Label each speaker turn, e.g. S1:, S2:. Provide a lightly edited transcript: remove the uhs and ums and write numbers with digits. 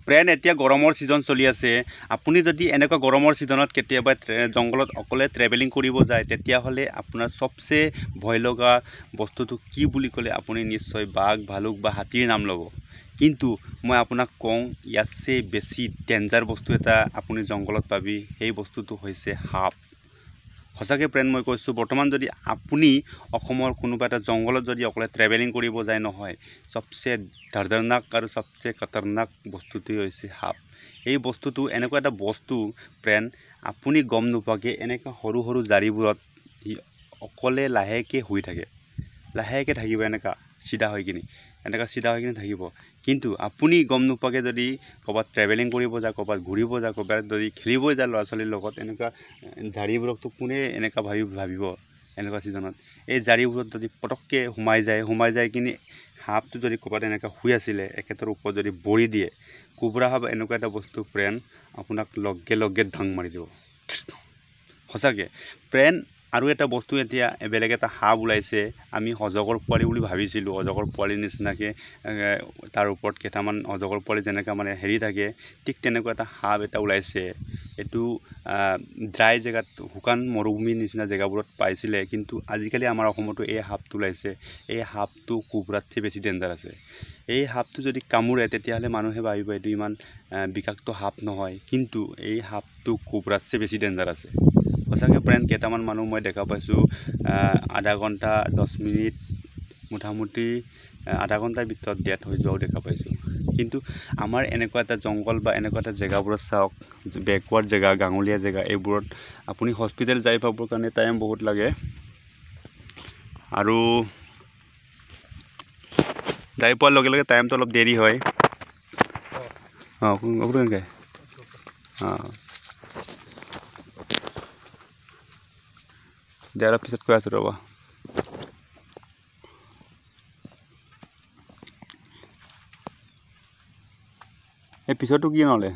S1: friend এতিয়া গৰমৰ season চলি আছে আপুনি যদি এনেকুৱা গৰমৰ ছিজনত কেতিয়াবা জংঘলত অকলে ট্ৰেভেলিং কৰিব যায় তেতিয়াহ'লে আপোনাৰ সবচে ভয় লগা বস্তুটো কি বুলি ক'লে আপুনি নিশ্চয় বাঘ ভালুক বা হাতীৰ নাম ল'ব কিন্তু মই আপোনাক কওঁ ইয়াতছে বেছি ডেঞ্জাৰ বস্তু এটা আপুনি জংঘলত পাবি সেই বস্তুটো হৈছে সাপ সঁচাকৈ ফ্ৰেণ্ড মই কৈছোঁ বৰ্তমান যদি আপুনি অসমৰ কোনোবা এটা জংঘলত যদি অকলে ট্ৰেভেলিং কৰিব যায় নহয় সবচে দৰ্দনাক আৰু সবচে খতৰনাক বস্তুটোৱে হৈছে সাপ এই বস্তুটো এনেকুৱা এটা বস্তু ফ্ৰেণ্ড আপুনি গম নোপোৱাকৈ এনেকুৱা সৰু সৰু জাৰিবোৰত অকলে লাহেকৈ শুই থাকে লাহেকৈ থাকিব এনেকুৱা চিধা হৈ কিনি থাকিব কিন্তু আপুনি গম নোপোৱাকৈ যদি ক'ৰবাত ট্ৰেভেলিং কৰিব যায় ক'ৰবাত ঘূৰিব যায় ক'ৰবাত যদি খেলিব যায় ল'ৰা ছোৱালীৰ লগত এনেকুৱা জাৰিবোৰকতো কোনে এনেকুৱা ভাবিব এনেকুৱা ছিজনত এই জাৰিবোৰত যদি পটককৈ সোমাই যায় কিনি সাপটো যদি ক'ৰবাত এনেকুৱা শুই আছিলে এখেতৰ ওপৰত যদি বৰি দিয়ে কোব্ৰা সাপ এনেকুৱা এটা বস্তু ফ্ৰেণ্ড আপোনাক লগে ডাং মাৰি দিব সঁচাকৈ ফ্ৰেণ্ড আৰু এটা বস্তু এতিয়া বেলেগ এটা সাপ ওলাইছে আমি অজগৰ পোৱালি বুলি ভাবিছিলোঁ অজগৰ পোৱালিৰ নিচিনাকৈ তাৰ ওপৰত কেইটামান অজগৰ পোৱালি যেনেকৈ মানে হেৰি থাকে ঠিক তেনেকুৱা এটা সাপ এটা ওলাইছে এইটো ড্ৰাই জেগাত শুকান মৰুভূমিৰ নিচিনা জেগাবোৰত পাইছিলে কিন্তু আজিকালি আমাৰ অসমতো এই সাপটো ওলাইছে এই সাপটো কোব্ৰাতকৈ বেছি ডেঞ্জাৰ আছে এই সাপটো যদি কামোৰে তেতিয়াহ'লে মানুহে ভাবিব এইটো ইমান বিষাক্ত সাপ নহয় কিন্তু এই সাপটো কোব্ৰাতকৈ বেছি ডেঞ্জাৰ আছে সঁচাকৈ ফ্ৰেণ্ড কেইটামান মানুহ মই দেখা পাইছোঁ আধা ঘণ্টা 10 মিনিট মোটামুটি আধা ঘণ্টাৰ ভিতৰত ডেথ হৈ যোৱাও দেখা পাইছোঁ কিন্তু আমাৰ এনেকুৱা এটা জংঘল বা এনেকুৱা এটা জেগাবোৰত চাওক বেকৱাৰ্ড জেগা গাঁৱলীয়া জেগা এইবোৰত আপুনি হস্পিটেল যাই পাবৰ কাৰণে টাইম বহুত লাগে আৰু যাই পোৱাৰ লগে লগে টাইমটো অলপ দেৰি হয় কেনেকৈ অলপ পিছত কৈ আছোঁ ৰ'বা এই পিছতো কি নহ'লে